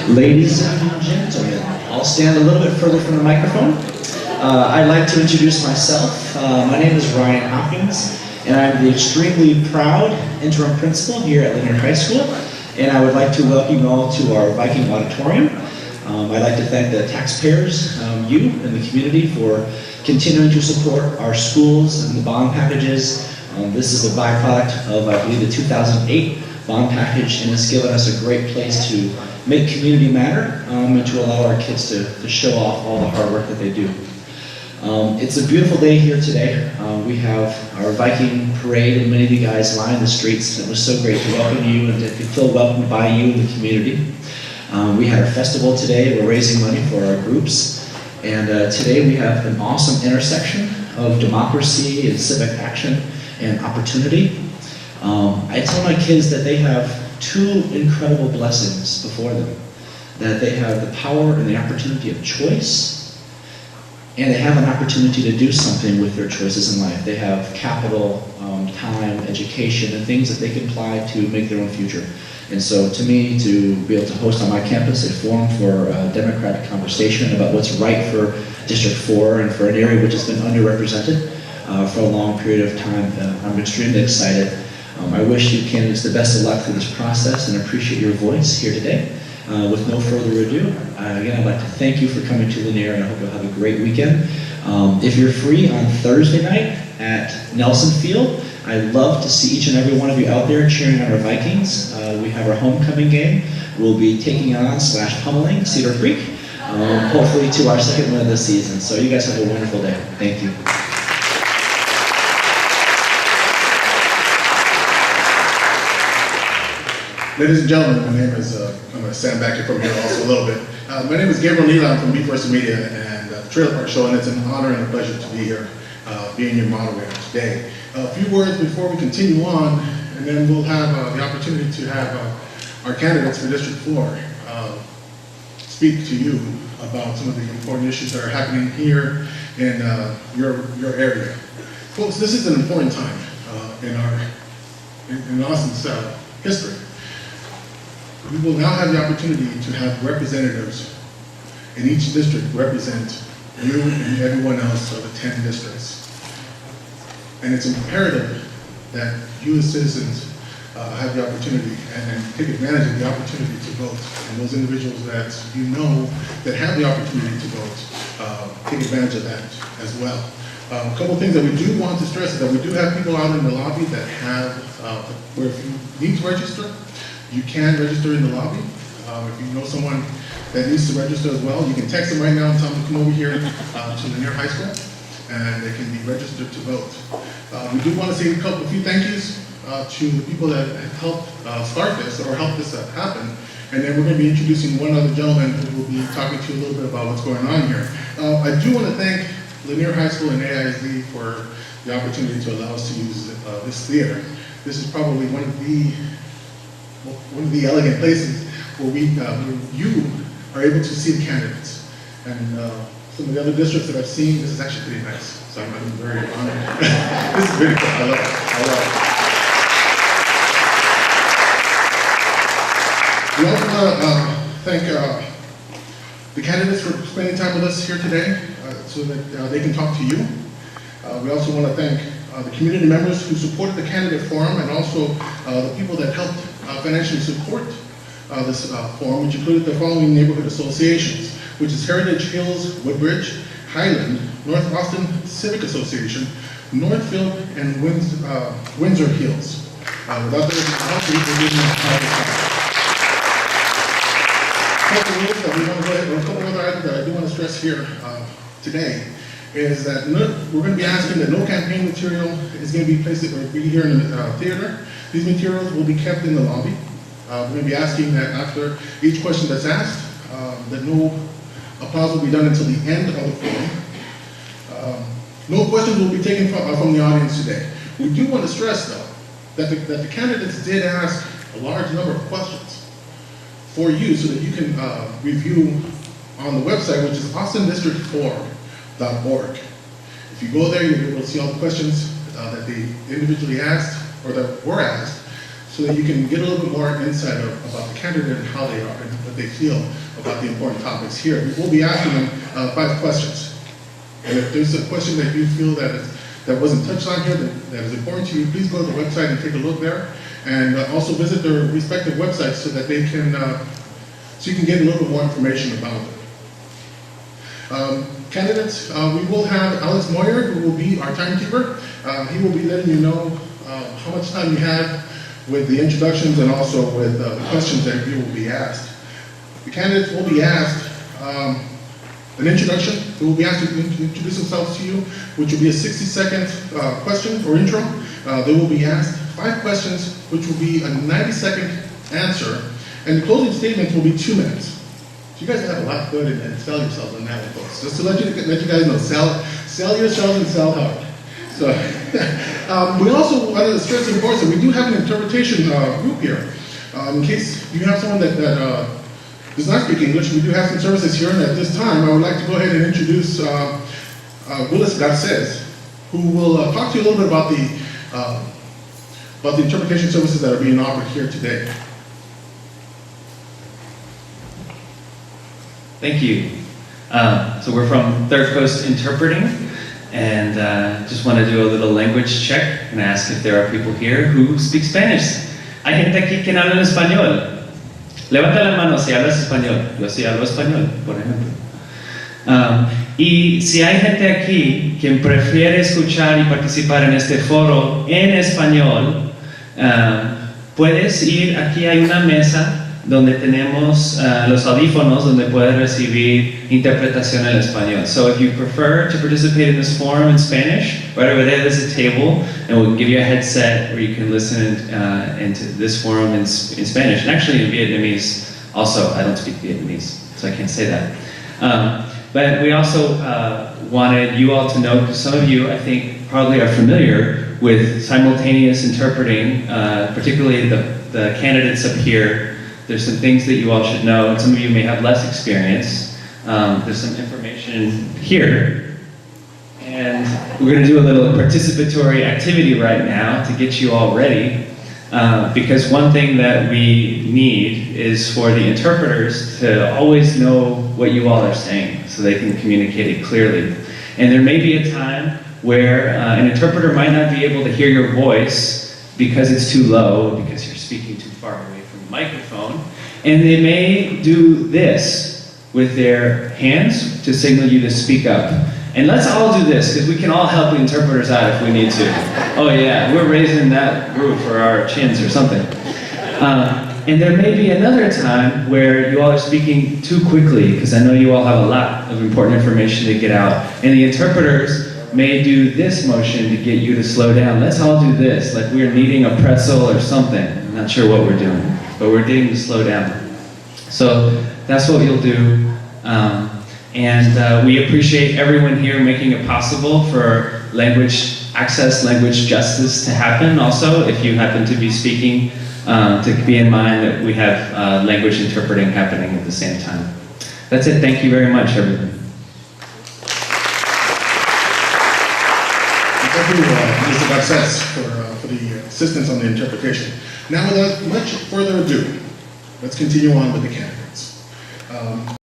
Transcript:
Ladies and gentlemen, I'll stand a little bit further from the microphone. I'd like to introduce myself. My name is Ryan Hopkins, and I'm the extremely proud interim principal here at Lanier High School, and I would like to welcome you all to our Viking Auditorium. I'd like to thank the taxpayers, you and the community, for continuing to support our schools and the bond packages. This is the byproduct of, I believe, the 2008 bond package, and it's given us a great place to make community matter and to allow our kids to show off all the hard work that they do. It's a beautiful day here today. We have our Viking parade, and many of you guys line the streets. It was so great to welcome you and to feel welcomed by you in the community. We had our festival today. We're raising money for our groups. And today we have an awesome intersection of democracy and civic action and opportunity. I tell my kids that they have two incredible blessings before them. That they have the power and the opportunity of choice, and they have an opportunity to do something with their choices in life. They have capital, time, education, and things that they can apply to make their own future. And so to me, to be able to host on my campus a forum for democratic conversation about what's right for District 4 and for an area which has been underrepresented for a long period of time, I'm extremely excited. I wish you candidates the best of luck through this process and appreciate your voice here today. With no further ado, again, I'd like to thank you for coming to Lanier, and I hope you'll have a great weekend. If you're free on Thursday night at Nelson Field, I'd love to see each and every one of you out there cheering on our Vikings. We have our homecoming game. We'll be taking on / pummeling Cedar Creek, hopefully to our second win of the season. So you guys have a wonderful day. Thank you. Ladies and gentlemen, my name is, I'm going to stand back here from here also a little bit. My name is Gabriel Neal. I'm from Be First Media and the Trailer Park Show, and it's an honor and a pleasure to be here, being your moderator today. A few words before we continue on, and then we'll have the opportunity to have our candidates for District 4 speak to you about some of the important issues that are happening here in your area. Folks, this is an important time in Austin's history. We will now have the opportunity to have representatives in each district represent you and everyone else of the 10 districts. And it's imperative that you as citizens have the opportunity and take advantage of the opportunity to vote. And those individuals that you know that have the opportunity to vote, take advantage of that as well. A couple of things that we do want to stress is that we do have people out in the lobby that have, where if you need to register, you can register in the lobby. If you know someone that needs to register as well, you can text them right now and tell them to come over here to Lanier High School, and they can be registered to vote. We do want to say a few thank yous to the people that have helped start this or helped this happen. And then we're going to be introducing one other gentleman who will be talking to you a little bit about what's going on here. I do want to thank Lanier High School and AISD for the opportunity to allow us to use this theater. This is probably one of the elegant places where you are able to see the candidates. And some of the other districts that I've seen, this is actually pretty nice. So I'm very honored. This is really cool. I love it. I love it. We also want to thank the candidates for spending time with us here today so that they can talk to you. We also want to thank the community members who supported the candidate forum, and also the people that helped financially support this forum, which included the following neighborhood associations, which is Heritage Hills, Woodbridge, Highland, North Austin Civic Association, Northfield, and Windsor Hills. Without their help, we would a couple other items that I do want to stress here today is that we're going to be asking that no campaign material is going to be placed or be here in the theater. These materials will be kept in the lobby. We're going to be asking that after each question that's asked, that no applause will be done until the end of the forum. No questions will be taken from the audience today. We do want to stress, though, that the candidates did ask a large number of questions for you so that you can review on the website, which is austindistrict4.org. If you go there, you'll be able to see all the questions that they individually asked or that were asked, so that you can get a little bit more insight about the candidate and how they are and what they feel about the important topics here. We'll be asking them 5 questions. And if there's a question that you feel that wasn't touched on here that is important to you, please go to the website and take a look there. And also visit their respective websites so that they can, so you can get a little bit more information about them. Candidates, we will have Alex Moyer, who will be our timekeeper. He will be letting you know how much time you have with the introductions and also with the questions that you will be asked. The candidates will be asked an introduction. They will be asked to introduce themselves to you, which will be a 60-second question or intro. They will be asked 5 questions, which will be a 90-second answer, and the closing statements will be 2 minutes. So you guys have a lot to go ahead and sell yourselves on that one, folks. Just to let you guys know, sell yourselves and sell hard. So we also wanted to stress and reinforce that we do have an interpretation group here. In case you have someone that does not speak English, we do have some services here, and at this time I would like to go ahead and introduce Willis Garces, who will talk to you a little bit about the interpretation services that are being offered here today. Thank you. So we're from Third Coast Interpreting, and just want to do a little language check and ask if there are people here who speak Spanish. ¿Hay gente aquí que habla en español? Levanta la mano si hablas español. Yo sí hablo español, por ejemplo. Y si hay gente aquí que prefiere escuchar y participar en este foro en español, puedes ir, aquí hay una mesa donde tenemos los audífonos donde puedes recibir interpretación en español. So if you prefer to participate in this forum in Spanish, right over there there's a table and we'll give you a headset where you can listen into this forum in Spanish, and actually in Vietnamese also. I don't speak Vietnamese, so I can't say that. But we also wanted you all to know, because some of you I think probably are familiar with simultaneous interpreting, particularly the candidates up here. There's some things that you all should know, and some of you may have less experience. There's some information here. And we're going to do a little participatory activity right now to get you all ready. Because one thing that we need is for the interpreters to always know what you all are saying so they can communicate it clearly. And there may be a time where an interpreter might not be able to hear your voice because it's too low, because you're speaking too far away from the microphone, and they may do this with their hands to signal you to speak up. And let's all do this, because we can all help the interpreters out if we need to. Oh yeah, we're raising that group for our chins or something. And there may be another time where you all are speaking too quickly, because I know you all have a lot of important information to get out, and the interpreters may do this motion to get you to slow down. Let's all do this, like we're kneading a pretzel or something. I'm not sure what we're doing, but we're getting to slow down. So that's what you'll do. And we appreciate everyone here making it possible for language access, language justice to happen. Also, if you happen to be speaking, to be in mind that we have language interpreting happening at the same time. That's it. Thank you very much, everyone. Thank you, Mr. Garces, for the assistance on the interpretation. Now, without much further ado, let's continue on with the candidates.